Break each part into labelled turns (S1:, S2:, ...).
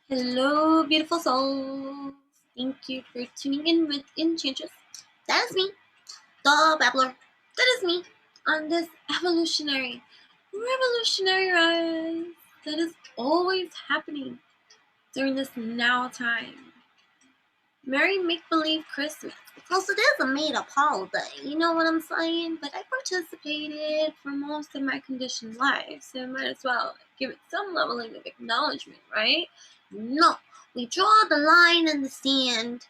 S1: Hello, beautiful souls. Thank you for tuning in with Enchantress. That is me, the Babbler. That is me on this evolutionary, revolutionary rise that is always happening during this now time. Merry make-believe Christmas. Because it is a made-up holiday, you know what I'm saying? But I participated for most of my conditioned life, so I might as well give it some leveling of acknowledgement, right? No, we draw the line in the sand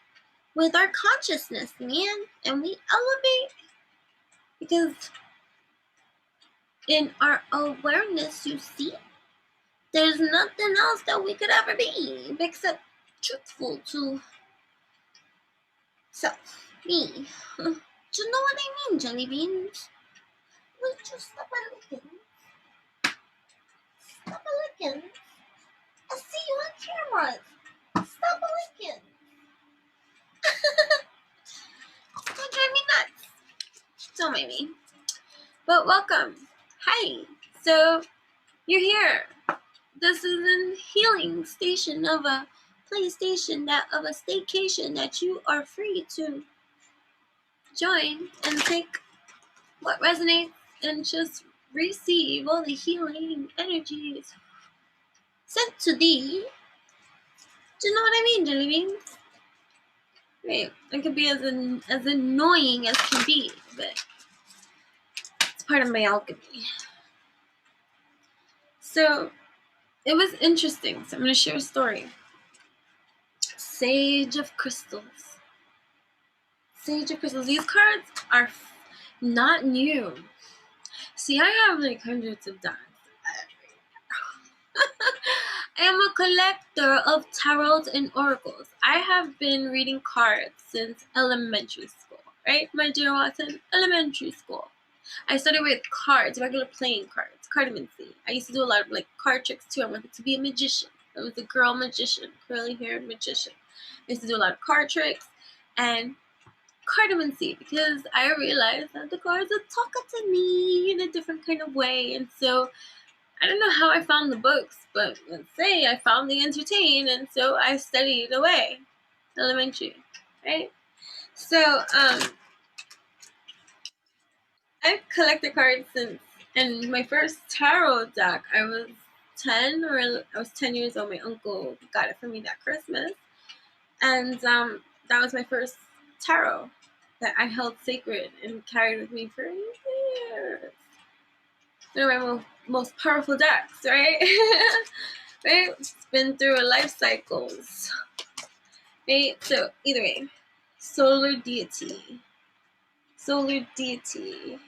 S1: with our consciousness, man, and we elevate because in our awareness, you see, there's nothing else that we could ever be except truthful to self, me. Do you know what I mean, jelly beans? Would you stop a licking? Stop a licking. I see you on camera. Stop a licking. Don't drive me nuts. Don't make me. But welcome. Hi. So you're here. This is a healing station of a PlayStation of a staycation that you are free to join and take what resonates and just receive all the healing energies sent to thee. Do you know what I mean, jelly beans? Right. It could be as annoying as can be, but it's part of my alchemy. So it was interesting. So I'm going to share a story. Sage of Crystals. Sage of Crystals. These cards are not new. See, I have like hundreds of decks. I am a collector of tarots and oracles. I have been reading cards since elementary school, right? My dear Watson, elementary school. I started with cards, regular playing cards, cardamancy. I used to do a lot of like card tricks too. I wanted to be a magician. I was a girl magician, curly haired magician. I used to do a lot of card tricks and cardamancy because I realized that the cards would talk to me in a different kind of way. And so I don't know how I found the books, but let's say I found the entertain, and so I studied away, elementary, right? So I've collected cards since, and my first tarot deck, I was 10 years old. My uncle got it for me that Christmas, and that was my first tarot that I held sacred and carried with me for years. They're my most powerful decks, right? Right? It's been through life cycles. Right? So either way, Solar Deity. Solar Deity.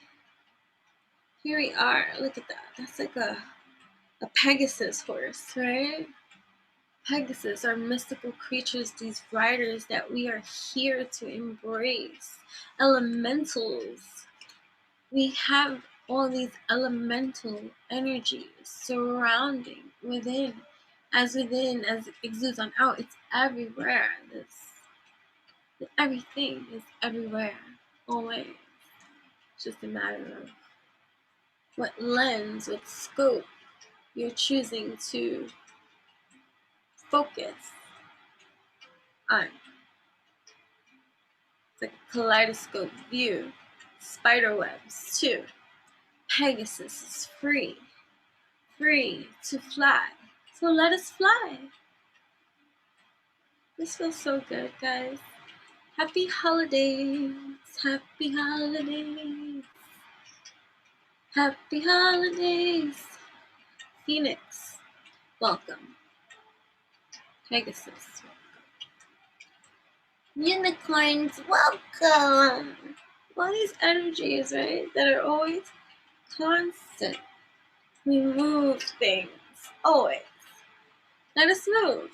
S1: Here we are. Look at that. That's like a Pegasus horse, right? Pegasus are mystical creatures, these riders that we are here to embrace. Elementals. We have all these elemental energies surrounding within as it exudes on out. It's everywhere. Everything is everywhere, always. It's just a matter of what lens, what scope you're choosing to focus on. It's like a kaleidoscope view. Spider webs too. Pegasus is free to fly. So let us fly. This feels so good, guys. Happy holidays. Happy holidays. Happy holidays. Phoenix, welcome. Pegasus, unicorns, welcome. All these energies, right, that are always constant. We move things, always. Let us move.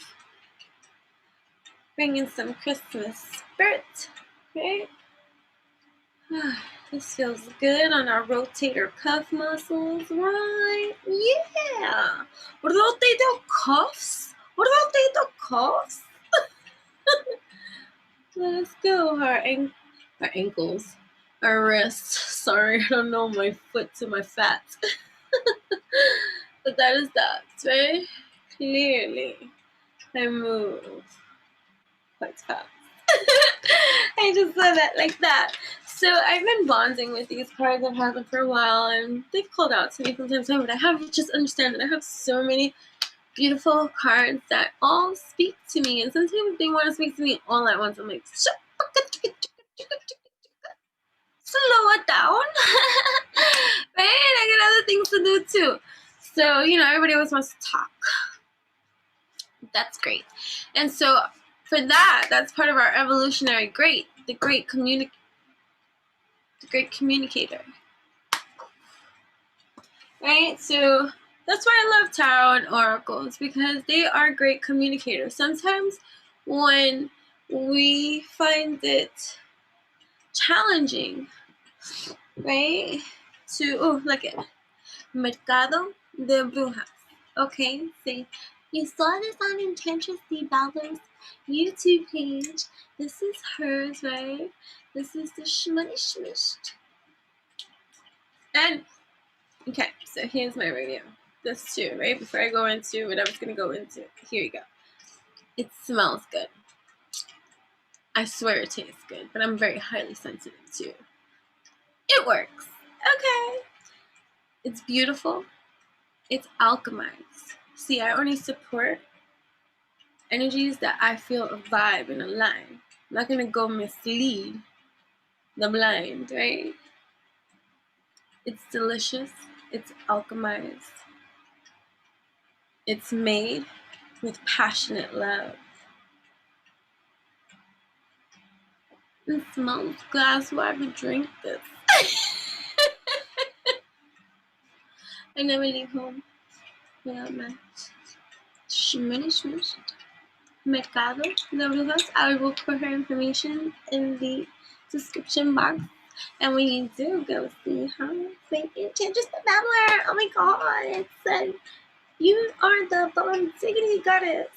S1: Bring in some Christmas spirit, right? This feels good on our rotator cuff muscles, right? Yeah. Rotator cuffs? Rotator cuffs? Let us go. Our ankles, our wrists. Sorry, I don't know my foot to my fat. But that is that, right? Clearly. I move quite fast. I just said that like that. So I've been bonding with these cards. I've had them for a while, and they've called out to me from time to time, but I have to just understand that I have so many beautiful cards that all speak to me, and sometimes they want to speak to me all at once. I'm like, slow it down. Right? I got other things to do too. So, everybody always wants to talk. That's great. And so for that's part of our evolutionary the great communicator. Right? So that's why I love tarot and oracles, because they are great communicators. Sometimes when we find it challenging, right, to, look at Mercado de Brujas. Okay, see, you saw this on enchantressTheeBabbler's YouTube page. This is hers, right? This is the shmoney shmish. And, okay, so here's my review. This too, right? Before I go into what I was going to go into. Here you go. It smells good. I swear it tastes good, but I'm very highly sensitive too. It works. Okay. It's beautiful. It's alchemized. See, I only support energies that I feel a vibe and a line. I'm not going to go mislead the blind, right? It's delicious. It's alchemized. It's made with passionate love. It smells good, so I would drink this. I never leave home without my shmoney shmish. Mercado de Brujas. I will put her information in the description box. And when you do go see her, say enchantressTheeBabbler. Oh my god, it said you are the bomb diggity goddess.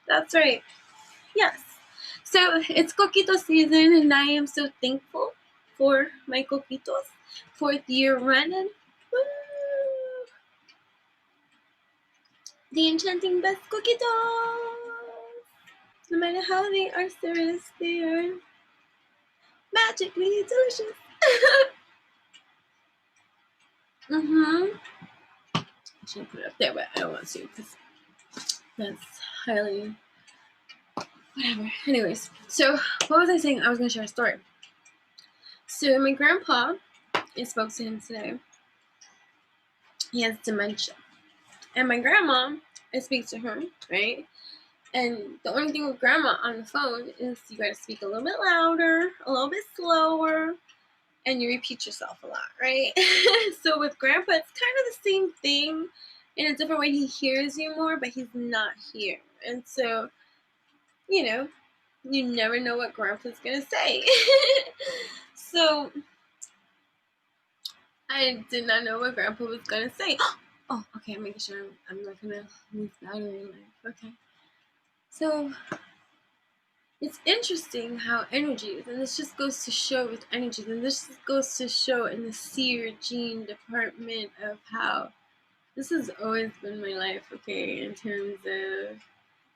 S1: That's right. Yes. So it's Coquito season, and I am so thankful for my Coquitos. 4th year running. Woo! The enchanting best Coquitos. No matter how they are serious, they are magically delicious. I should put it up there, but I don't want to because that's highly whatever. Anyways, so what was I saying? I was going to share a story. So my grandpa, I spoke to him today. He has dementia. And my grandma, I speak to her, right? And the only thing with grandma on the phone is you gotta speak a little bit louder, a little bit slower, and you repeat yourself a lot, right? So with grandpa, it's kind of the same thing in a different way. He hears you more, but he's not here. And so, you never know what grandpa's gonna say. So I did not know what grandpa was gonna say. Oh, okay, I'm making sure I'm not gonna lose battery in life. Okay. So it's interesting how energies, and this just goes to show with energies, and this just goes to show in the seer gene department of how this has always been my life, okay, in terms of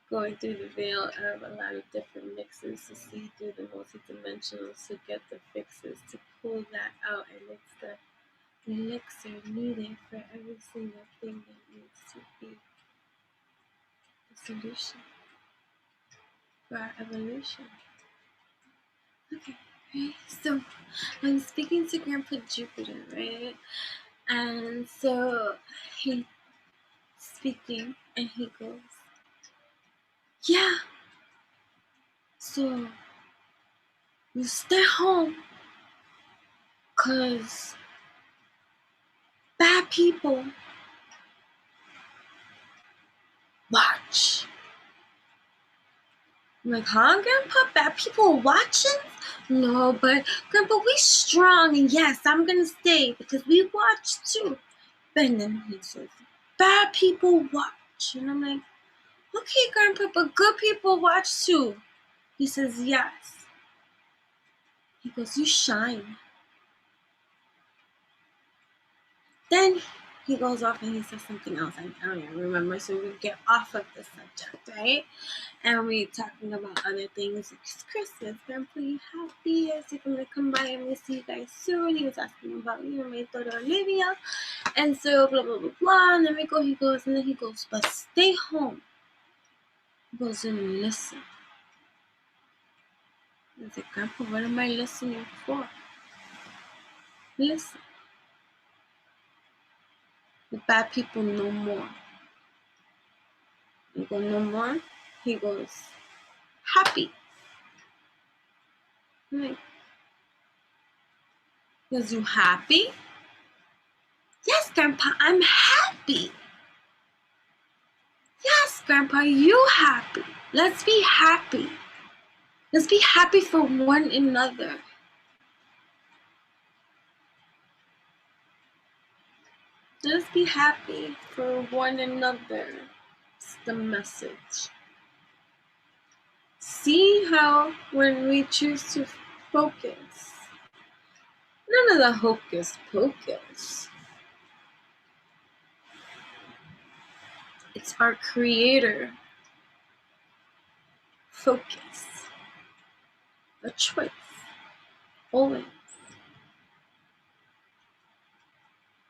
S1: going through the veil of a lot of different mixes to see through the multidimensionals, to get the fixes, to pull that out, and it's the elixir needed for every single thing that needs to be the solution for our evolution. Okay, right? So I'm speaking to Grandpa Jupiter, right? And so he's speaking and he goes, yeah, so you stay home because bad people watch. I'm like, huh, Grandpa? Bad people watching? No, but Grandpa, we strong, and yes, I'm gonna stay because we watch too. And then he says, bad people watch. And I'm like, okay, Grandpa, but good people watch too. He says, yes. He goes, you shine. Then he goes off and he says something else. I don't even remember. So we get off of the subject, right? And we talking about other things. Like, it's Christmas. I'm pretty happy. I was like, I'm gonna come by and we'll see you guys soon. He was asking about, my daughter Olivia. And so blah blah blah blah. And then he goes, but stay home. He goes, and listen. I was like, Grandpa, what am I listening for? Listen. The bad people no more. I go, no more? He goes, happy. I'm like, he goes, you happy? Yes, Grandpa, I'm happy. Yes, Grandpa, you happy. Let's be happy. Let's be happy for one another. Let's be happy for one another. It's the message. See how when we choose to focus, none of the hocus pocus. It's our creator. Focus. A choice. Always.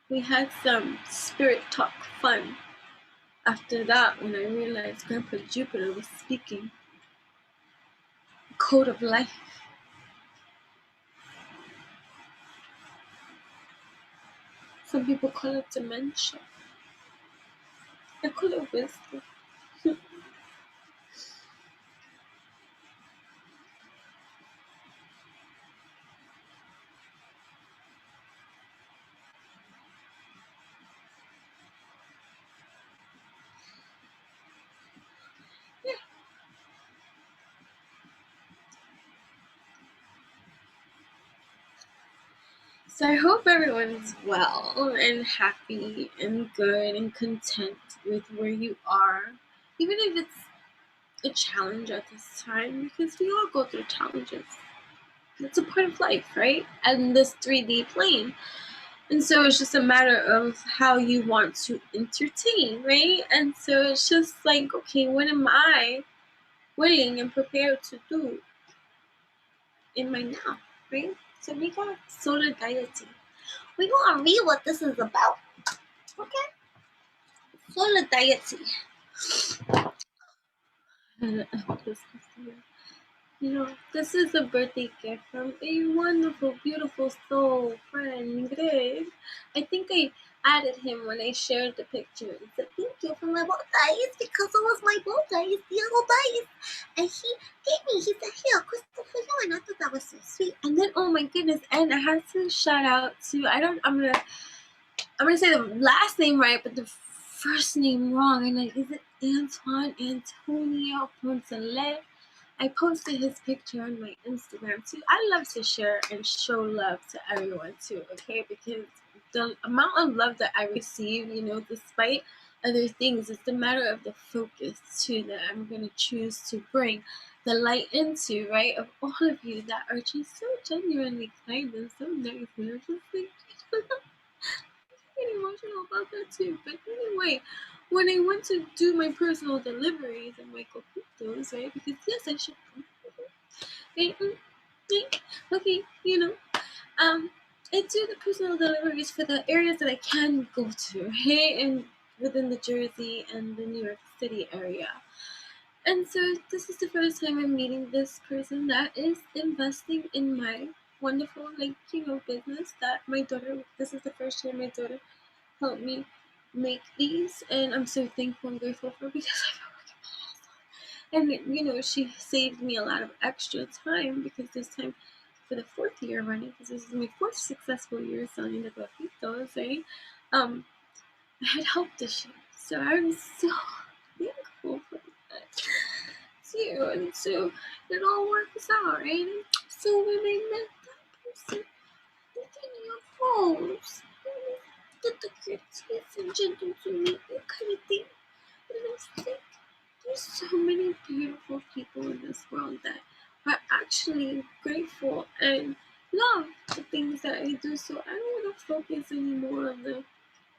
S1: We had some spirit talk fun. After that, when I realized Grandpa Jupiter was speaking code of life. Some people call it dementia. I call it wisdom. Yeah. So I hope everyone's well and happy and good and content with where you are, even if it's a challenge at this time, because we all go through challenges. It's a part of life, right? And this 3D plane. And so it's just a matter of how you want to entertain, right? And so it's just like, okay, what am I willing and prepared to do in my now, right? So we got Solar Deity. We're going to read what this is about, okay? Solar Deity. This is a birthday gift from a wonderful, beautiful soul friend, Greg. I think I added him when I shared the picture. It's a thank you for my birthday because it was my birthday the other day. And he gave me, he said, here, crystal for you. And I thought that was so sweet. And then, oh my goodness, and I had to shout out to, I'm gonna say the last name right, but the first name wrong. And is it Antoine Antonio Poncelet? I posted his picture on my Instagram too. I love to share and show love to everyone too, okay? Because the amount of love that I receive, despite other things, it's a matter of the focus too that I'm going to choose to bring the light into, right? Of all of you that are just so genuinely kind and so nice. And I'm just like, getting emotional about that too. But anyway, when I went to do my personal deliveries and my coquitos, right? Because yes, I should. Okay, I do the personal deliveries for the areas that I can go to, right? And within the Jersey and the New York City area. And so this is the first time I'm meeting this person that is investing in my wonderful, business that my daughter, this is the first year my daughter helped me make these, and I'm so thankful and grateful for because I've been working my ass off. And she saved me a lot of extra time because this time for the fourth year running, because this is my fourth successful year selling the Coquitos, right? I had help this year, so I'm so thankful for that too. And so it all works out, right? And so when I met that person, they gave me a rose. Did the courteous and gentle to me, that kind of thing. And I was like, there's so many beautiful people in this world that are actually grateful and love the things that I do. So I don't want to focus anymore on the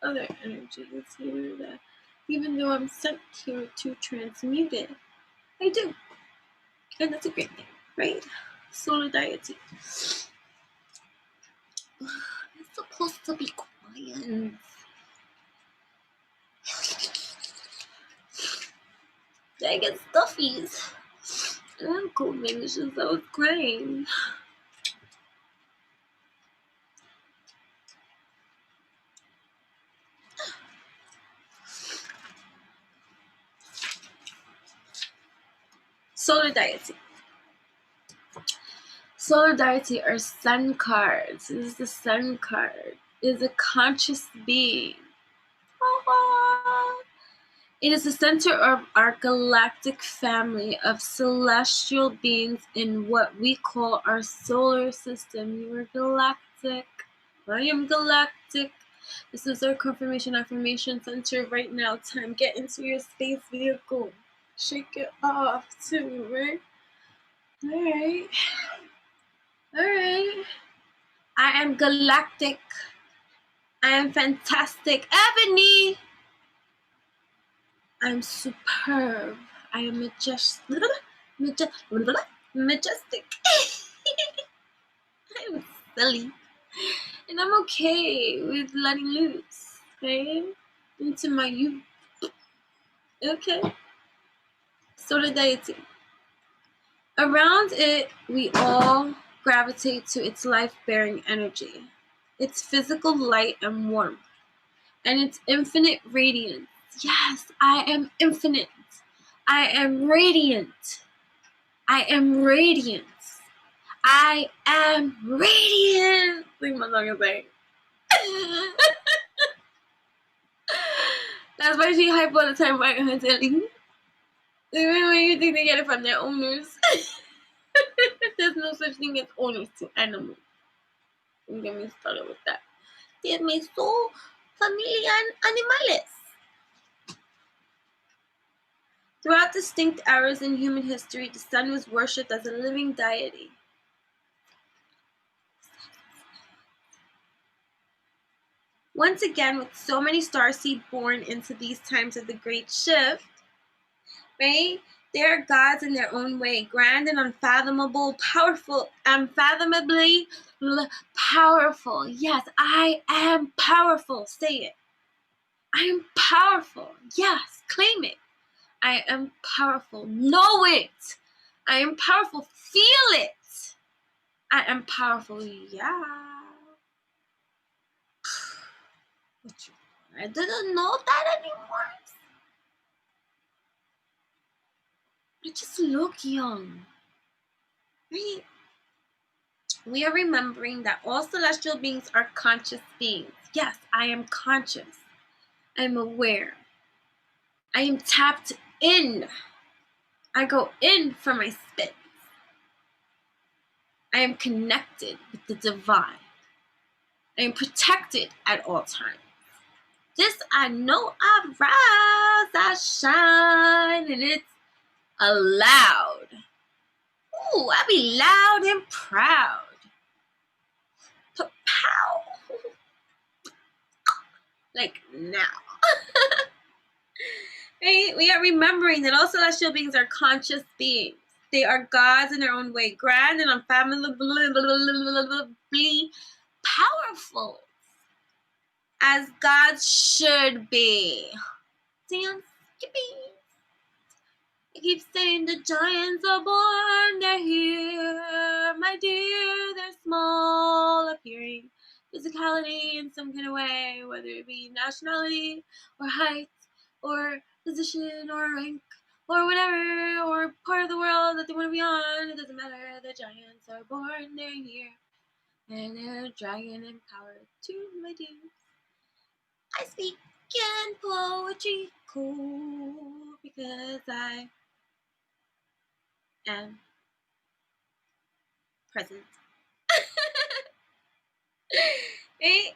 S1: other energies here that even though I'm sent here to transmute it, I do. And that's a great thing, right? Solar Deity. It's supposed to be quiet. I get stuffies. I'm cool, maybe it's just I was crying. Solar Deity. Solar Deity are sun cards. This is the sun card. It is a conscious being. It is the center of our galactic family of celestial beings in what we call our solar system. You are galactic. I am galactic. This is our confirmation affirmation center right now. Time. Get into your space vehicle. Shake it off too, right? Alright. Alright. I am galactic. I am fantastic. Ebony! I'm superb. I am majestic. I'm silly. And I'm okay with letting loose, okay? Into my youth. Okay? Solar Deity. Around it, we all gravitate to its life-bearing energy, its physical light and warmth, and its infinite radiance. Yes, I am infinite. I am radiant. I am radiant. I am radiant. Like my song is saying. That's why she hype all the time by her telling. Even when you think they get it from their owners. There's no such thing as owners to animals. Don't get me started with that. They me so familia animales. Throughout distinct eras in human history, the sun was worshipped as a living deity. Once again, with so many starseed born into these times of the great shift, right? They are gods in their own way, grand and unfathomable, powerful, unfathomably powerful. Yes, I am powerful. Say it. I am powerful. Yes, claim it. I am powerful. Know it. I am powerful. Feel it. I am powerful. Yeah. I didn't know that anymore. I just look young. Right? We are remembering that all celestial beings are conscious beings. Yes, I am conscious. I am aware. I am tapped in. I go in for my spits. I am connected with the divine. I am protected at all times. This I know I rise, I shine, and it's allowed. Ooh, I be loud and proud. Pow. Like now. Right? We are remembering that all celestial beings are conscious beings. They are gods in their own way, grand and unfathomably powerful, as gods should be. Dance, skipping. I keep saying the giants are born, they're here, my dear, they're small, appearing physicality in some kind of way, whether it be nationality or height or position or rank or whatever, or part of the world that they want to be on. It doesn't matter. The giants are born, they're here, and they're dragon empowered too, my dear. I speak in poetry, cool, because I am present. Right?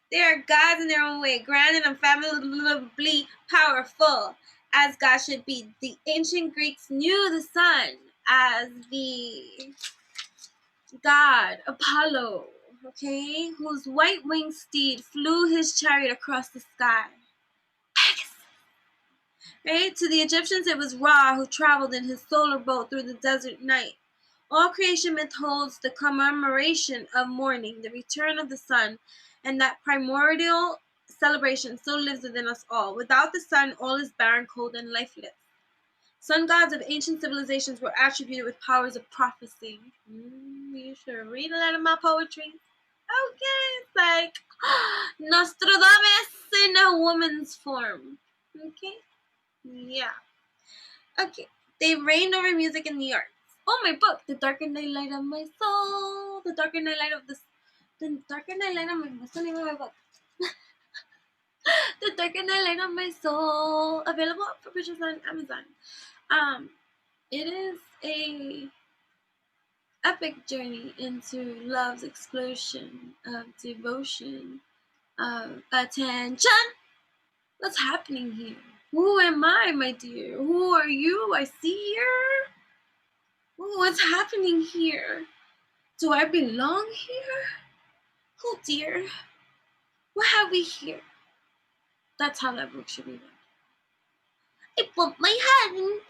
S1: They are gods in their own way, grand and unfathomably powerful, as God should be. The ancient Greeks knew the sun as the god Apollo, okay, whose white-winged steed flew his chariot across the sky. Pegasus. Right? To the Egyptians, it was Ra who traveled in his solar boat through the desert night. All creation myth holds the commemoration of morning, the return of the sun, and that primordial celebration still lives within us all. Without the sun, all is barren, cold, and lifeless. Sun gods of ancient civilizations were attributed with powers of prophecy. You should read a lot of my poetry. Okay, it's like Nostradamus in a woman's form. Okay? Yeah. Okay. They reigned over music and the arts. Oh, my book, The Darker Nightlight of My Soul. The Darker Nightlight of the Darker Nightlight of my What's the name of my book? The Darker Nightlight of My Soul. Available for purchase on Amazon. It is a epic journey into love's explosion of devotion, of attention. What's happening here? Who am I, my dear? Who are you? I see here. What's happening here? Do I belong here? Oh dear. What have we here? That's how that book should be read. I bumped my head and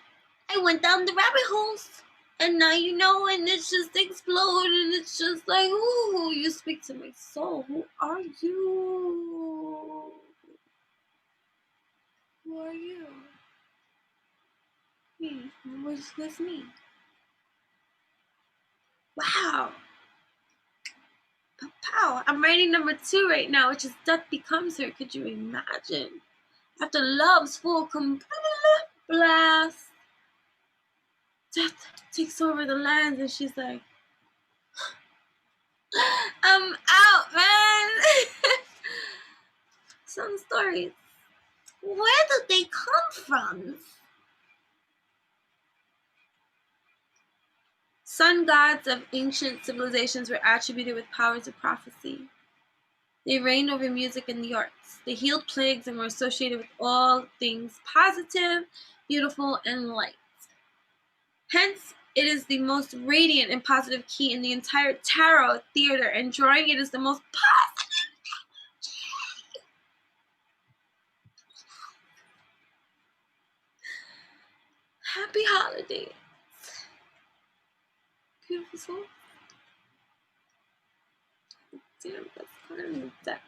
S1: I went down the rabbit holes. And now you know, and it's just exploded, and it's just like, ooh, you speak to my soul. Who are you? Who are you? Me. What's me? Wow. Pow. I'm writing number 2 right now, which is Death Becomes Her. Could you imagine? After love's full blast, death takes over the lands, and she's like, I'm out, man. Some stories. Where did they come from? Sun gods of ancient civilizations were attributed with powers of prophecy. They reigned over music and the arts. They healed plagues and were associated with all things positive, beautiful, and light. Hence, it is the most radiant and positive key in the entire tarot theater, and drawing it is the most positive energy. Happy holidays. Beautiful soul. Damn, that's part of the deck.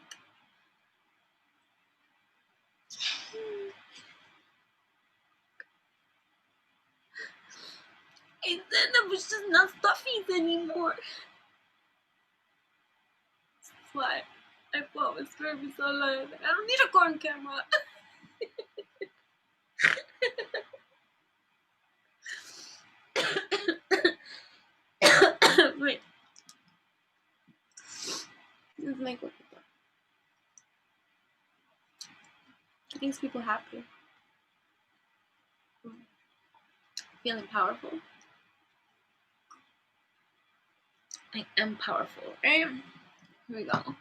S1: And then I was just not stuffies anymore. That's why I fought with Spirit for so long. I don't need a corn camera. Wait. This is my Coquito. It makes people happy. Feeling powerful. I am powerful. Right? Here we go.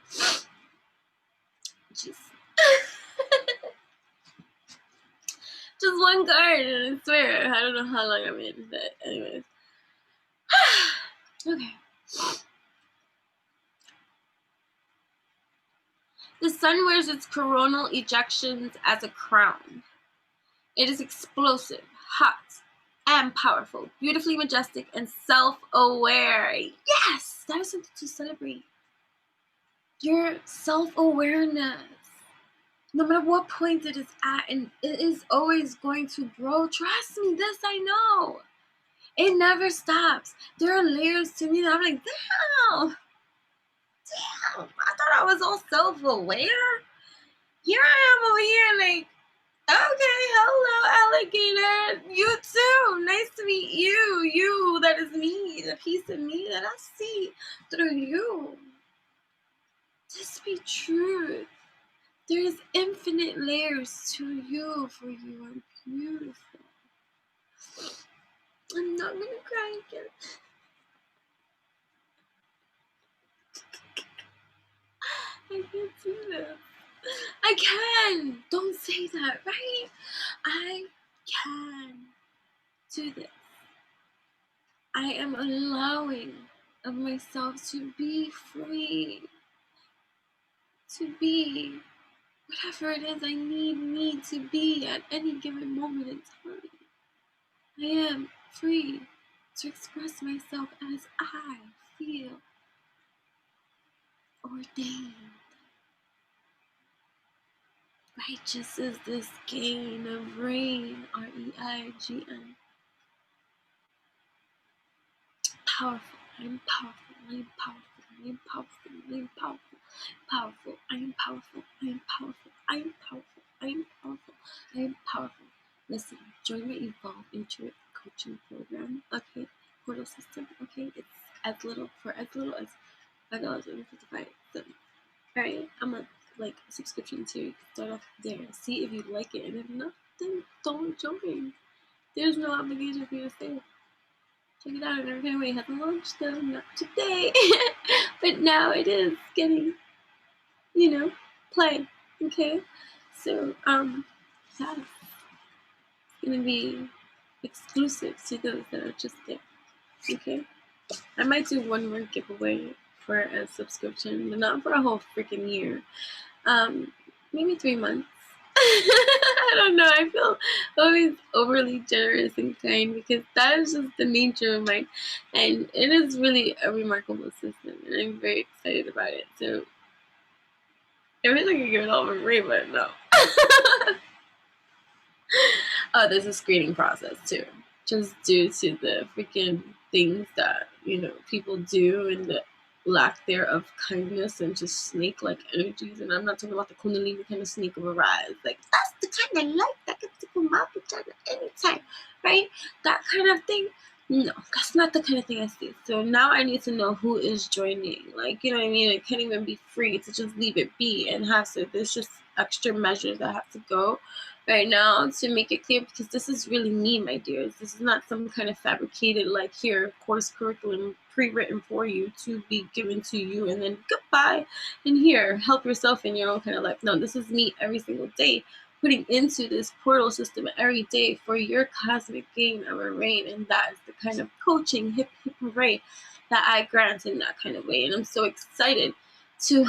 S1: Jeez. Just one card, and I swear, I don't know how long I'm in, but anyways. Okay. The sun wears its coronal ejections as a crown. It is explosive, hot, and powerful, beautifully majestic, and self-aware. Yes! That is something to celebrate. Your self-awareness. No matter what point it is at, and it is always going to grow. Trust me, this I know. It never stops. There are layers to me that I'm like, damn, I thought I was all self-aware. Here I am over here like, okay, hello, alligator. You too. Nice to meet you. You, that is me. The piece of me that I see through you. Just be truth. There is infinite layers to you, for you are beautiful. I'm not gonna cry again. I can't do this. I can. Don't say that, right? I can do this. I am allowing of myself to be free, to be whatever it is I need me to be at any given moment in time. I am free to express myself as I feel ordained. Righteous is this gain of reign, R-E-I-G-N. Powerful, I am powerful, I am powerful, I am powerful, I am powerful, powerful, I am powerful, I am powerful, I am powerful, I am powerful, I am powerful. Listen, join my Evolve Intuit Coaching program, okay? Portal system, okay? It's as little as $5.55. Alright, I'm a subscription to you. Start off there. See if you like it, and if not, then don't join. There's no obligation for you to stay. Check it out. Every time we have launched them, not today, but now it is getting, play. Okay, so that's gonna be exclusive to those that are just there. Okay, I might do one more giveaway for a subscription, but not for a whole freaking year. Maybe 3 months. I don't know. I feel always overly generous and kind because that is just the nature of mine, and it is really a remarkable system, and I'm very excited about it. So I wish I could give it all for free, but no. Oh, there's a screening process too, just due to the freaking things that people do and the lack there of kindness and just snake-like energies. And I'm not talking about the Kundalini kind of snake of a rise. Like, that's the kind of life that can tickle my vagina anytime, right? That kind of thing. No, that's not the kind of thing I see. So now I need to know who is joining. Like, you know what I mean? It can't even be free to just leave it be and have to. There's just extra measures that have to go right now to make it clear, because this is really me, my dears. This is not some kind of fabricated, like, here, course curriculum pre-written for you to be given to you and then goodbye, and here, help yourself in your own kind of life. No, this is me every single day putting into this portal system every day for your cosmic gain of a reign, and that is the kind of coaching, hip hooray, that I grant in that kind of way. And I'm so excited to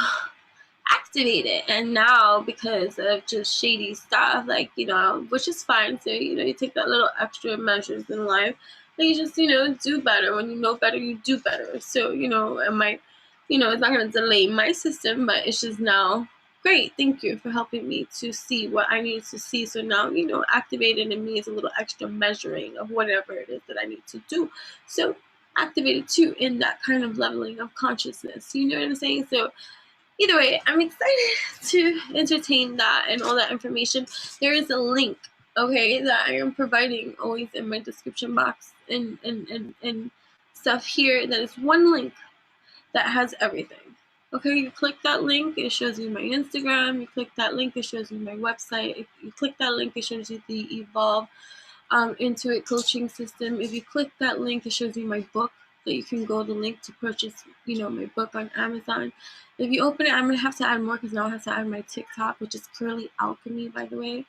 S1: activate it. And now, because of just shady stuff, which is fine. So, you take that little extra measures in life. And you just, do better. When you know better, you do better. So, it might, it's not going to delay my system, but it's just now, great, thank you for helping me to see what I need to see. So now, activated in me is a little extra measuring of whatever it is that I need to do. So activated too in that kind of leveling of consciousness. You know what I'm saying? So either way, I'm excited to entertain that and all that information. There is a link, okay, that I am providing always in my description box and stuff here. That is one link that has everything. Okay, you click that link, it shows you my Instagram. You click that link, it shows you my website. If you click that link, it shows you the Evolve Intuit coaching system. If you click that link, it shows you my book, that you can go the link to purchase, my book on Amazon. If you open it, I'm gonna have to add more because now I have to add my TikTok, which is Curly Alchemy, by the way,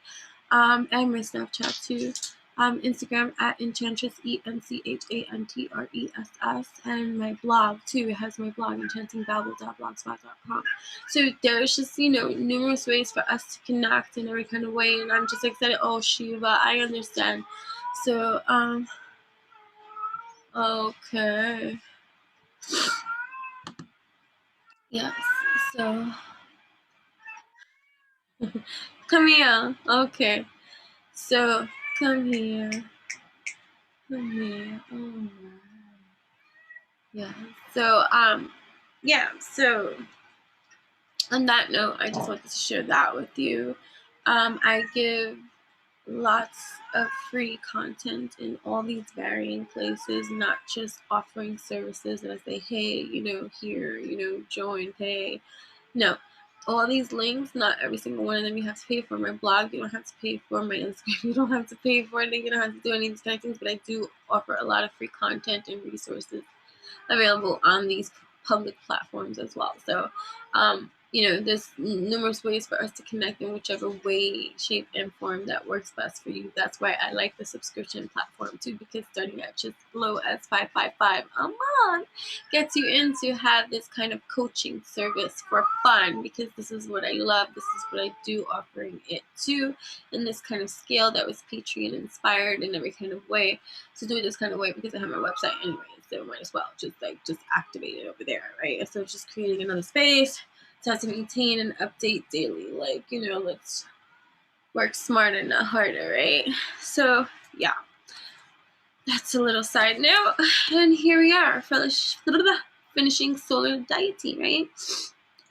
S1: and my Snapchat too. Instagram at Enchantress ENCHANTRESS, and my blog too. It has my blog enchantingbabble.blogspot.com. So there's just numerous ways for us to connect in every kind of way, and I'm just excited. Oh Shiva, I understand. So okay, yes. So come here. Okay. So come here. Come here. Oh. Yeah. So yeah. So on that note, I just wanted to share that with you. I give lots of free content in all these varying places, not just offering services and I say, hey, here, join, pay. No. All these links, not every single one of them you have to pay for. My blog, you don't have to pay for. My Instagram, you don't have to pay for it. You don't have to do any of these kind of things, but I do offer a lot of free content and resources available on these public platforms as well. So you know, there's numerous ways for us to connect in whichever way, shape, and form that works best for you. That's why I like the subscription platform too, because starting at just low as $5.55 a month gets you in to have this kind of coaching service for fun, because this is what I love. This is what I do, offering it too in this kind of scale that was Patreon inspired in every kind of way, to do it this kind of way, because I have my website anyway, so might as well just activate it over there, right? So just creating another space to have to maintain and update daily. Like, you know, let's work smarter, not harder, right? So, yeah. That's a little side note. And here we are, finishing Solar Deity, right?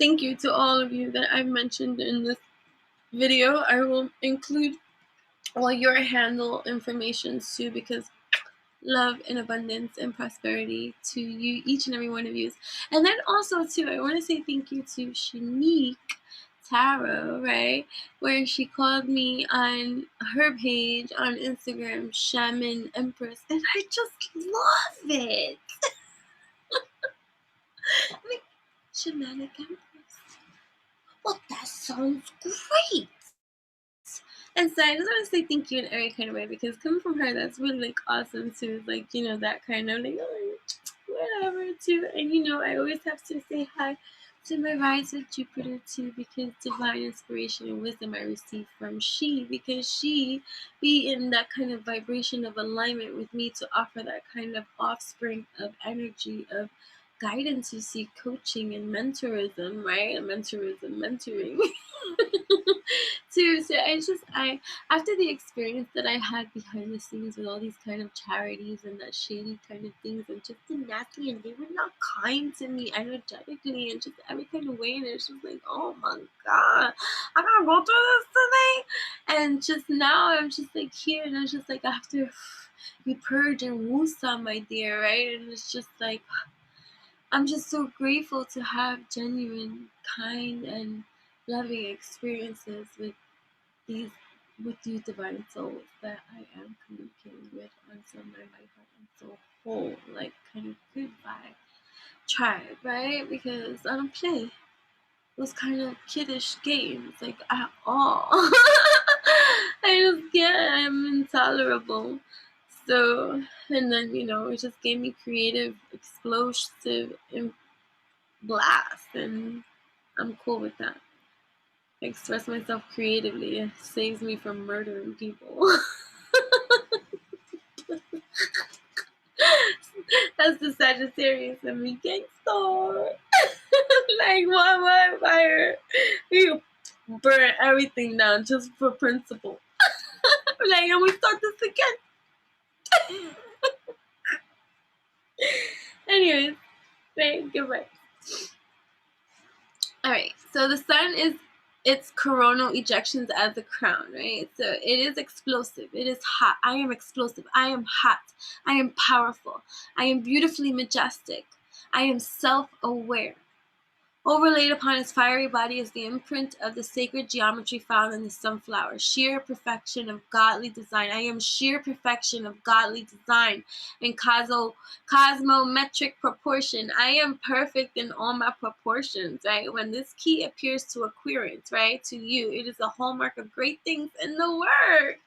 S1: Thank you to all of you that I've mentioned in this video. I will include all your handle information too, because love and abundance and prosperity to you, each and every one of you. And then also too, I want to say thank you to Cheeenique Tarot, right, where she called me on her page on Instagram, Shaman Empress, and I just love it. I mean, Shamanic Empress. Well, that sounds great. And so I just want to say thank you in every kind of way, because coming from her, that's really like awesome too. Like, you know, that kind of like, oh, whatever too. And you know, I always have to say hi to my rise with Jupiter too, because divine inspiration and wisdom I receive from she, because she be in that kind of vibration of alignment with me to offer that kind of offspring of energy of guidance, you see, coaching and mentorism, right? Mentoring. Too. So I after the experience that I had behind the scenes with all these kind of charities and that shady kind of things, and just the nasty, and they were not kind to me energetically and just every kind of way, and it's just like, oh my god, I gotta go through this today. And just now I'm just like here, and it's just like after you purge and woosah, my dear, right? And it's just like, I'm just so grateful to have genuine, kind, and loving experiences with these divine souls that I am communicating with on some my heart and soul whole, like kind of goodbye tribe, right? Because I don't play those kind of kiddish games like at all. I just can't. I'm intolerable. So, and then, you know, it just gave me creative, explosive blast, and I'm cool with that. I express myself creatively. It saves me from murdering people. That's the Sagittarius in me, gangster. Like, why fire? You burn everything down just for principle. Like, and we start this again. Anyways, right, goodbye. Alright, so the sun is its coronal ejections as a crown, right? So it is explosive. It is hot. I am explosive. I am hot. I am powerful. I am beautifully majestic. I am self-aware. Overlaid upon his fiery body is the imprint of the sacred geometry found in the sunflower, sheer perfection of godly design. I am sheer perfection of godly design in cosmometric proportion. I am perfect in all my proportions, right? When this key appears to Aquarians, right, to you, it is a hallmark of great things in the work.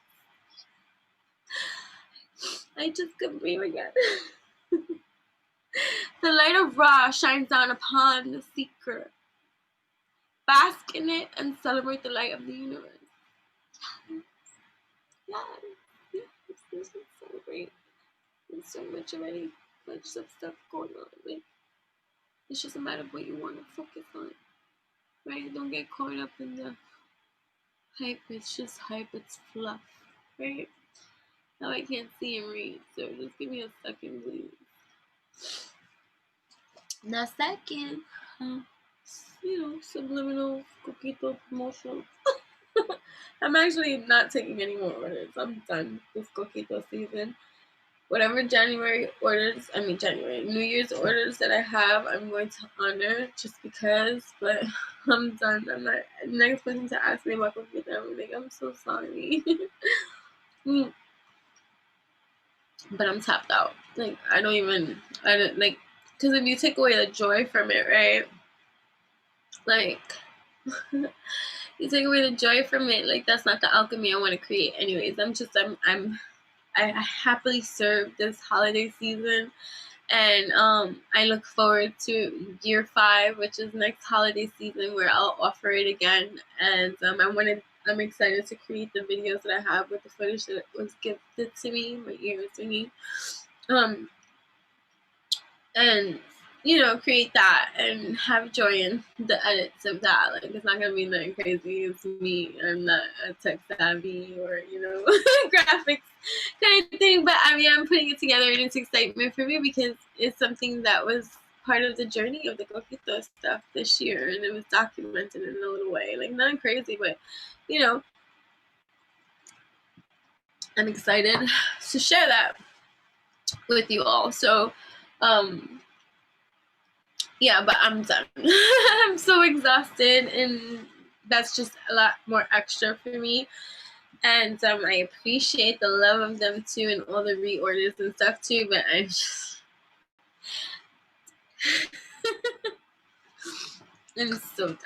S1: I just couldn't breathe again. The light of Ra shines down upon the seeker. Bask in it and celebrate the light of the universe. Yes. This is so great. There's so much already. Bunch of stuff going on. Like, it's just a matter of what you want to focus on. Right? Don't get caught up in the hype. It's just hype. It's fluff. Right? Now I can't see and read. So just give me a second, please. The second, you know, subliminal Coquito promotion. I'm actually not taking any more orders. I'm done with Coquito season. Whatever New Year's orders that I have, I'm going to honor just because, but I'm done. I'm not, next person to ask me about Coquito, I'm like, I'm so sorry. But I'm tapped out. Like, I don't, like, because if you take away the joy from it, right? Like, You take away the joy from it. Like, that's not the alchemy I want to create. Anyways, I happily serve this holiday season, and I look forward to year 5, which is next holiday season, where I'll offer it again. And I'm excited to create the videos that I have with the footage that was gifted to me. My ear is ringing. And create that and have joy in the edits of that. Like, it's not gonna be nothing crazy. It's me. I'm not a tech savvy or graphics kind of thing. But I mean, I'm putting it together, and it's excitement for me because it's something that was part of the journey of the Coquito stuff this year, and it was documented in a little way. Like, nothing crazy, but I'm excited to share that with you all. So yeah, but I'm done. I'm so exhausted, and that's just a lot more extra for me. And I appreciate the love of them too, and all the reorders and stuff too. But I'm just, I'm so done.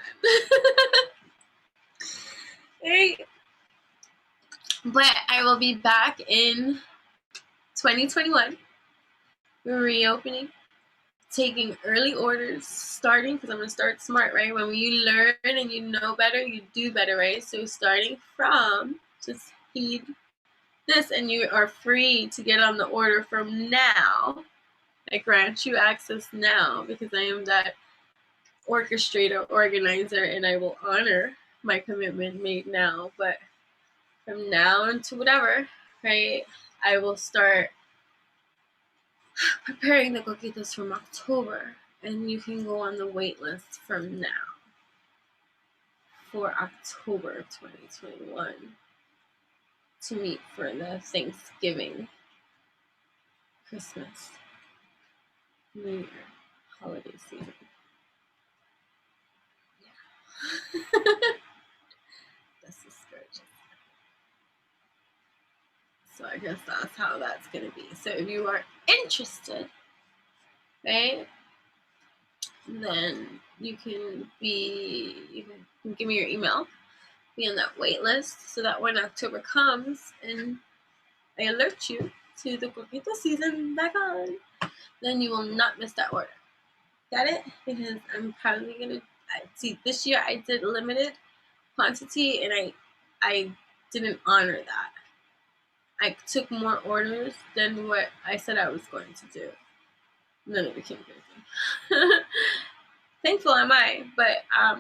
S1: Right? But I will be back in 2021, reopening, taking early orders, starting, because I'm going to start smart, right? When you learn and you know better, you do better, right? So starting from, just heed this, and you are free to get on the order from now. I grant you access now, because I am that orchestrator, organizer, and I will honor my commitment made now. But from now until whatever, right, I will start preparing the coquitos from October, and you can go on the wait list from now for October 2021 to meet for the Thanksgiving, Christmas, New Year holiday season. Yeah. That's discouraging. So I guess that's how that's going to be. So if you are interested, right, then you can give me your email, be on that wait list, so that when October comes and I alert you to the Coquito season back on, then you will not miss that order. Got it? Because I'm probably going to see, this year I did limited quantity, and I didn't honor that. I took more orders than what I said I was going to do. And then it became crazy. Thankful am I, but I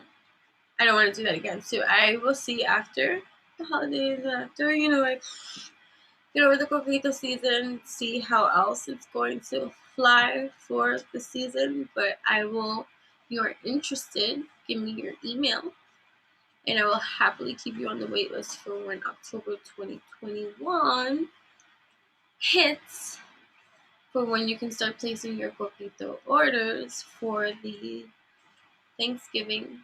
S1: don't want to do that again. So I will see after the holidays, after, like, get over the Coquito season, see how else it's going to fly for the season. But if you're interested, give me your email, and I will happily keep you on the wait list for when October 2021 hits, for when you can start placing your Coquito orders for the Thanksgiving,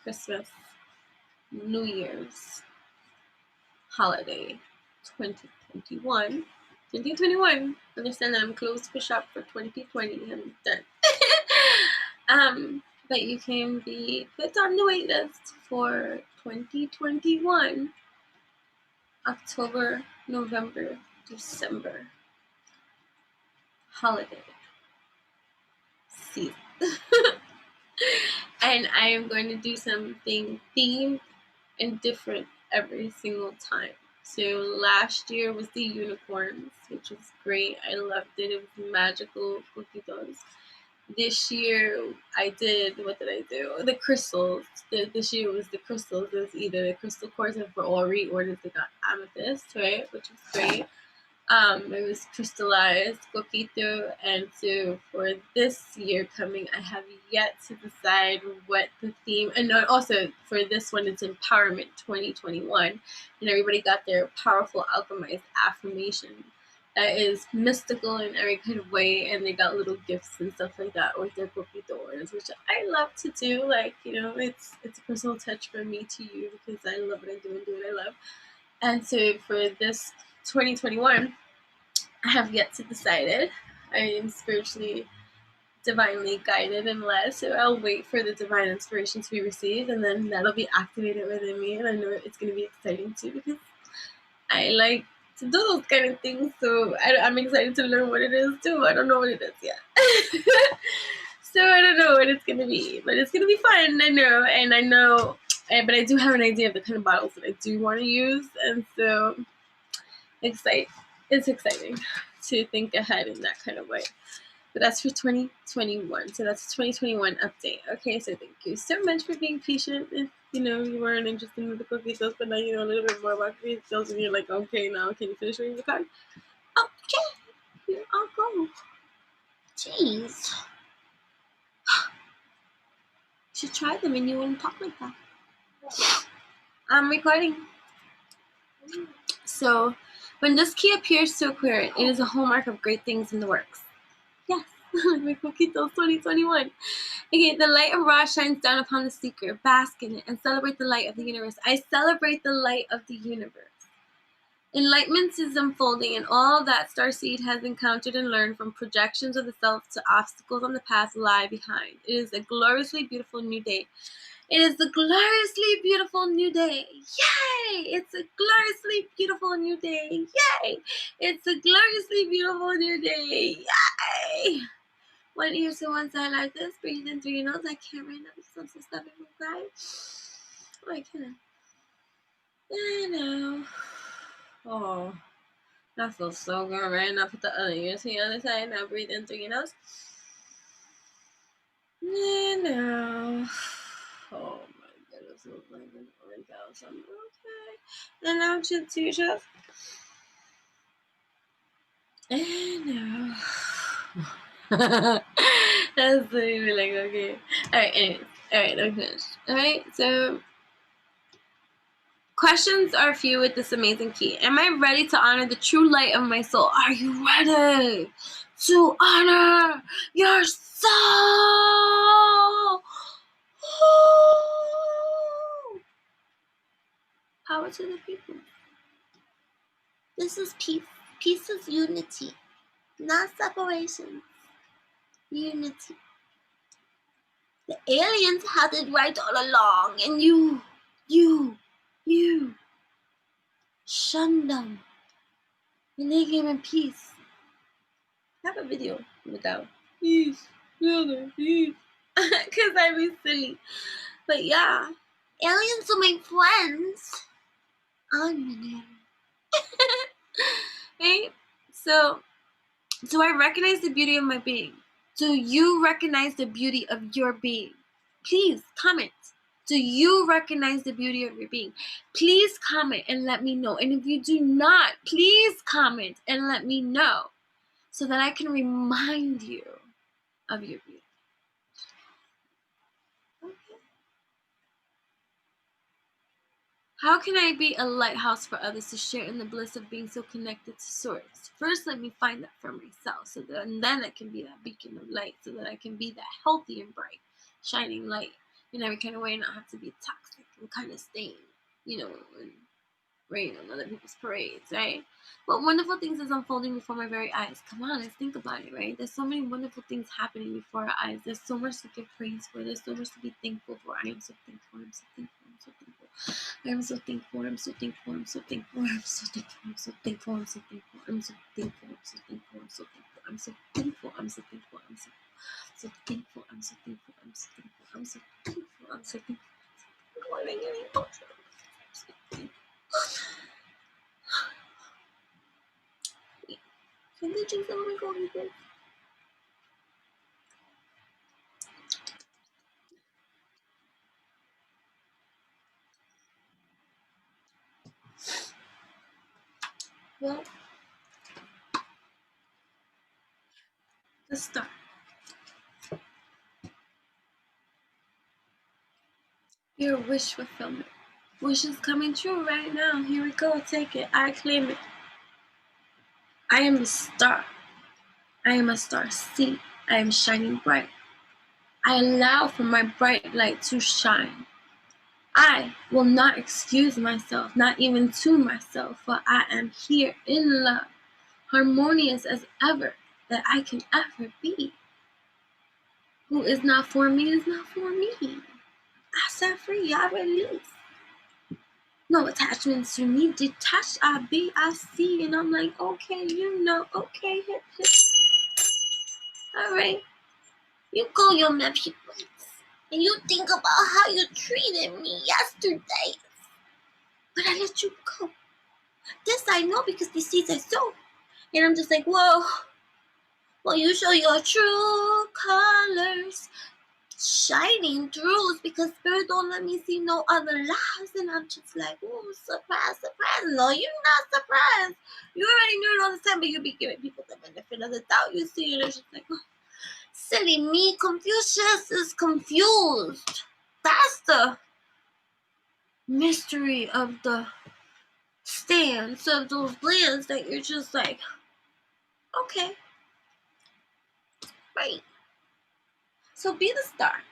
S1: Christmas, New Year's holiday 2021. 2021. Understand that I'm closed for shop for 2020. I'm done. But you can be put on the wait list for 2021, October, November, December holiday season. And I am going to do something themed and different every single time. So last year was the unicorns, which was great. I loved it. It was magical coquitos. This year I did, what did I do? The crystals. This year was the crystals. It was either the crystal quartz, and for all reorders they got amethyst, right? Which was great. It was crystallized Coquito, and so for this year coming, I have yet to decide what the theme, and also for this one, it's Empowerment 2021, and everybody got their powerful alchemized affirmation that is mystical in every kind of way, and they got little gifts and stuff like that with their Coquito orders, which I love to do. Like, it's a personal touch from me to you, because I love what I do and do what I love. And so for this 2021, I have yet to decide it. I am spiritually divinely guided and led. So I'll wait for the divine inspiration to be received, and then that'll be activated within me. And I know it's going to be exciting too, because I like to do those kind of things. So I'm excited to learn what it is too. I don't know what it is yet. So I don't know what it's going to be, but it's going to be fun. I know, but I do have an idea of the kind of bottles that I do want to use. And so it's exciting to think ahead in that kind of way. But that's for 2021. So that's a 2021 update. Okay, so thank you so much for being patient. If you weren't interested in the Coquitos, but now you know a little bit more about Coquitos, and you're like, okay, now can you finish reading the card? Okay, here I'll go. Jeez. You should try them and you wouldn't talk like that. I'm recording. So, when this key appears so clear, it is a hallmark of great things in the works. Yes, my Coquitos 2021. Okay, the light of Ra shines down upon the seeker. Bask in it and celebrate the light of the universe. I celebrate the light of the universe. Enlightenment is unfolding, and all that Starseed has encountered and learned, from projections of the self to obstacles on the path, lie behind. It is a gloriously beautiful new day. It is a gloriously beautiful new day. Yay! It's a gloriously beautiful new day. Yay! It's a gloriously beautiful new day. Yay! One ear to one side like this. Breathe in through your nose. I can't right now because I'm so stuffy from crying. Oh, I can't. I know. Oh, that feels so good, right? Now put the other ear to the other side. Now breathe in through your nose. I know. Oh my goodness, it looks like an orgasm. Okay. And now chin to your chest. I know. That's really like, okay. Alright, anyways. Alright, I'm finished. Alright, so questions are few with this amazing key. Am I ready to honor the true light of my soul? Are you ready to honor your soul? Power to the people. This is peace. Peace is unity, not separation. Unity. The aliens had it right all along, and you shunned them. And they came in peace. I have a video without peace, peace. Because I be silly. But yeah, aliens will make friends. I'm an alien. Right? So, do I recognize the beauty of my being? Do you recognize the beauty of your being? Please comment. Do you recognize the beauty of your being? Please comment and let me know. And if you do not, please comment and let me know, so that I can remind you of your beauty. Okay. How can I be a lighthouse for others to share in the bliss of being so connected to Source? First, let me find that for myself, and then I can be that beacon of light, so that I can be that healthy and bright, shining light in every kind of way, and not have to be toxic and kind of stained, and rain on other people's parades, right? What wonderful things is unfolding before my very eyes. Come on, let's think about it, right? There's so many wonderful things happening before our eyes. There's so much to give praise for. There's so much to be thankful for. I am so thankful. I'm so thankful. I'm so thankful. I am so thankful. I'm so thankful. I'm so thankful. I'm so thankful. I'm so thankful. I'm so thankful. I'm so thankful. I'm so thankful. I'm so thankful. I'm so thankful. I'm so thankful. I'm so thankful. I'm so thankful. I'm so thankful. I'm so thankful. I'm so thankful. I'm getting emotional. Can they drink some of my coffee, please? Well, let's start. Your wish fulfillment. Wish is coming true right now. Here we go. Take it. I claim it. I am a star. I am a star seed. I am shining bright. I allow for my bright light to shine. I will not excuse myself, not even to myself, for I am here in love, harmonious as ever that I can ever be. Who is not for me is not for me. I set free, I release. No attachments to me, detached I be, I see, and I'm like, okay, you know, okay, hip, hip. All right, you go your nephew ways, and you think about how you treated me yesterday, but I let you go. This I know because these seeds I sow, and I'm just like, whoa. Well, you show your true colors shining through because Spirit don't let me see no other lies, and I'm just like, ooh, surprise, surprise. No, you're not surprised. You already knew it all the time, but you be giving people the benefit of the doubt. You see, and it's just like, oh, silly me. Confucius is confused. That's the mystery of the stance of those lands that you're just like, okay, right. So be the star.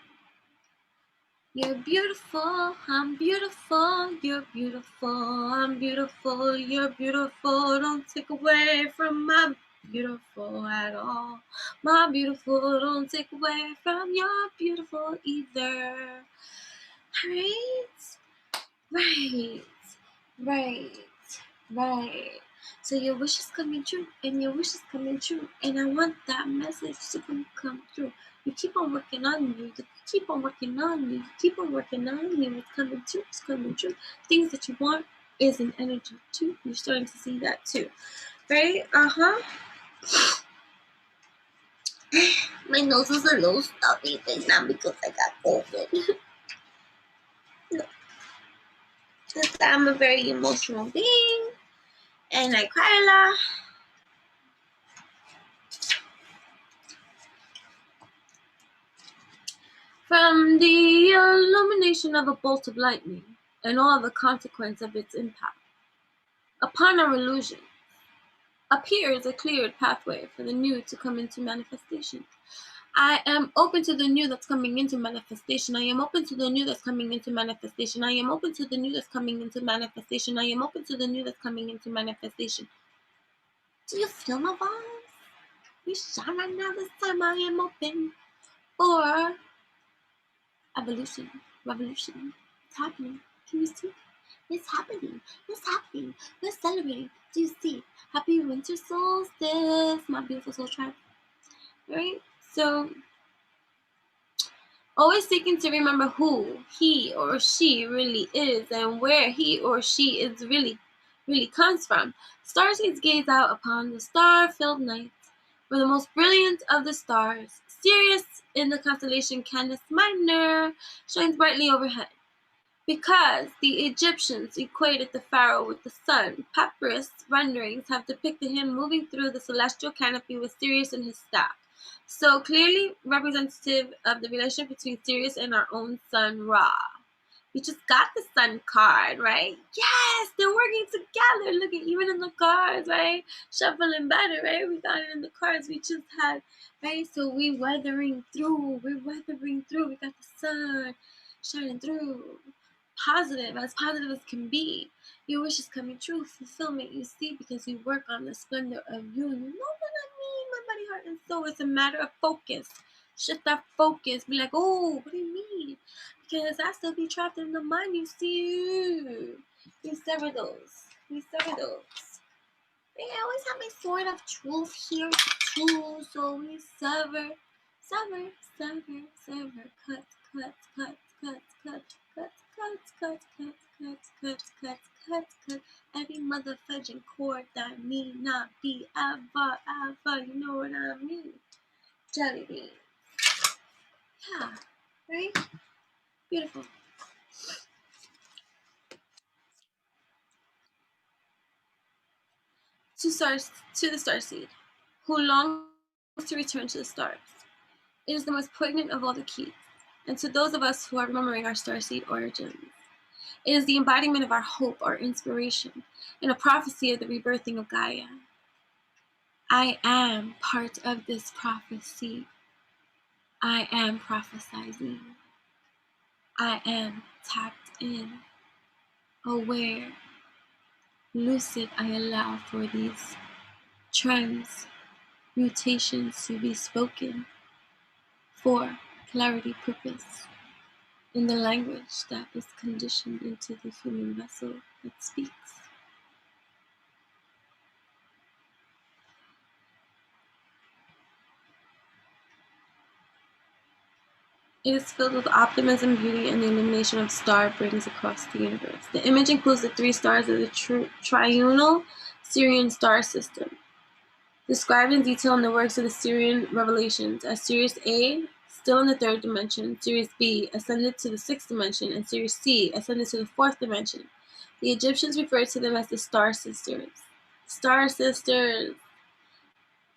S1: You're beautiful, I'm beautiful, you're beautiful, I'm beautiful, you're beautiful. Don't take away from my beautiful at all. My beautiful, don't take away from your beautiful either. Right, right. So your wish is coming true, and your wish is coming true, and I want that message to come through. You keep on working on you. Keep on working on you. Keep on working on you. It's coming true. It's coming true. Things that you want is an energy too. You're starting to see that too, right? My nose is a little stuffy thing now because I got COVID. No, I'm a very emotional being, and I cry a lot. From the illumination of a bolt of lightning, and all the consequence of its impact, upon our illusion, appears a cleared pathway for the new to come into manifestation. I am open to the new that's coming into manifestation. I am open to the new that's coming into manifestation. I am open to the new that's coming into manifestation. I am open to the new that's coming into manifestation. Do you feel my vibes? We shine right now. This time I am open for evolution, revolution. It's happening. Can you see? It's happening. It's happening. We're celebrating. Do you see? Happy winter solstice, my beautiful soul tribe. Right? So, always seeking to remember who he or she really is and where he or she is really comes from. Starseeds gaze out upon the star-filled night, where the most brilliant of the stars, Sirius in the constellation Canis Minor, shines brightly overhead. Because the Egyptians equated the pharaoh with the sun, papyrus renderings have depicted him moving through the celestial canopy with Sirius in his staff. So clearly representative of the relationship between Sirius and our own sun, Ra. We just got the sun card, right? Yes, they're working together. Look at even in the cards, right? Shuffling better, right? We got it in the cards we just had, right? So we're weathering through. We got the sun shining through. Positive as can be. Your wish is coming true. Fulfillment, you see, because you work on the splendor of you. You know what I mean? My body, heart, and soul. It's a matter of focus. Shift that focus. Be like, oh, what do you mean? Because I still be trapped in the mind. You see, we sever those. I always have my sword of truth here too. So we sever, cut. Every mother fudging cord that need not be ever. You know what I mean? Jelly bean. Yeah, right? Beautiful. To the starseed, who longs to return to the stars. It is the most poignant of all the keys. And to those of us who are remembering our starseed origins, it is the embodiment of our hope, our inspiration, and a prophecy of the rebirthing of Gaia. I am part of this prophecy. I am prophesizing. I am tapped in, aware, lucid. I allow for these transmutations to be spoken for clarity, purpose, in the language that is conditioned into the human vessel that speaks. It is filled with optimism, beauty, and the illumination of star brings across the universe. The image includes the 3 stars of the triunal Sirian star system, described in detail in the works of the Sirian Revelations as Sirius A, still in the 3rd dimension, Sirius B, ascended to the 6th dimension, and Sirius C, ascended to the 4th dimension. The Egyptians referred to them as the Star Sisters. Star Sisters!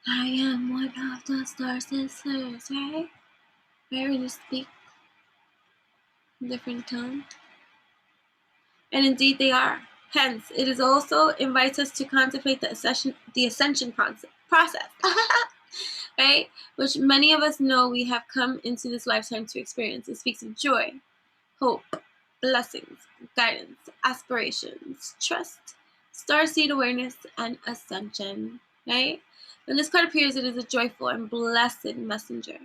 S1: I am one of the Star Sisters, right? Where you speak different tone. And indeed they are. Hence, it is also invites us to contemplate the ascension process, right? Which many of us know we have come into this lifetime to experience. It speaks of joy, hope, blessings, guidance, aspirations, trust, starseed awareness, and ascension, right? When this card appears, it is a joyful and blessed messenger.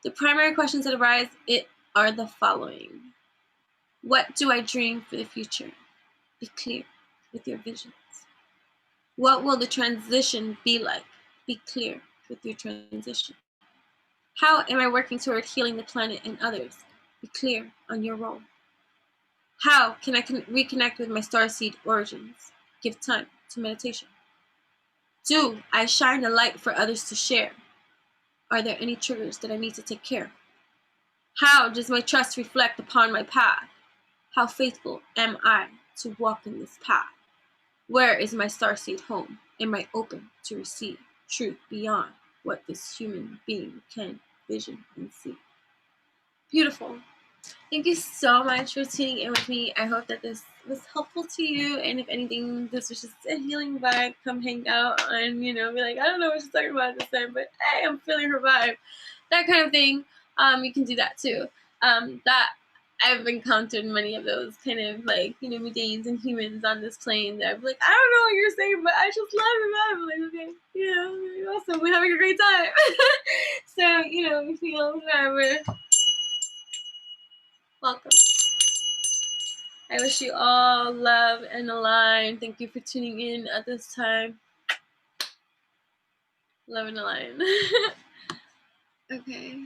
S1: The primary questions that arise are the following. What do I dream for the future? Be clear with your visions. What will the transition be like? Be clear with your transition. How am I working toward healing the planet and others? Be clear on your role. How can I reconnect with my starseed origins? Give time to meditation. Do I shine a light for others to share? Are there any triggers that I need to take care of? How does my trust reflect upon my path? How faithful am I to walk in this path? Where is my starseed home? Am I open to receive truth beyond what this human being can vision and see? Beautiful. Thank you so much for tuning in with me. I hope that this was helpful to you. And if anything, this was just a healing vibe. Come hang out and, be like, I don't know what she's talking about this time, but hey, I'm feeling her vibe. That kind of thing. You can do that too. That I've encountered many of those kind of mundane and humans on this plane that I'm like, I don't know what you're saying, but I just love your vibe. I'm like, okay, awesome. We're having a great time. So, we feel whatever. Welcome. I wish you all love and align. Thank you for tuning in at this time. Love and align. Okay.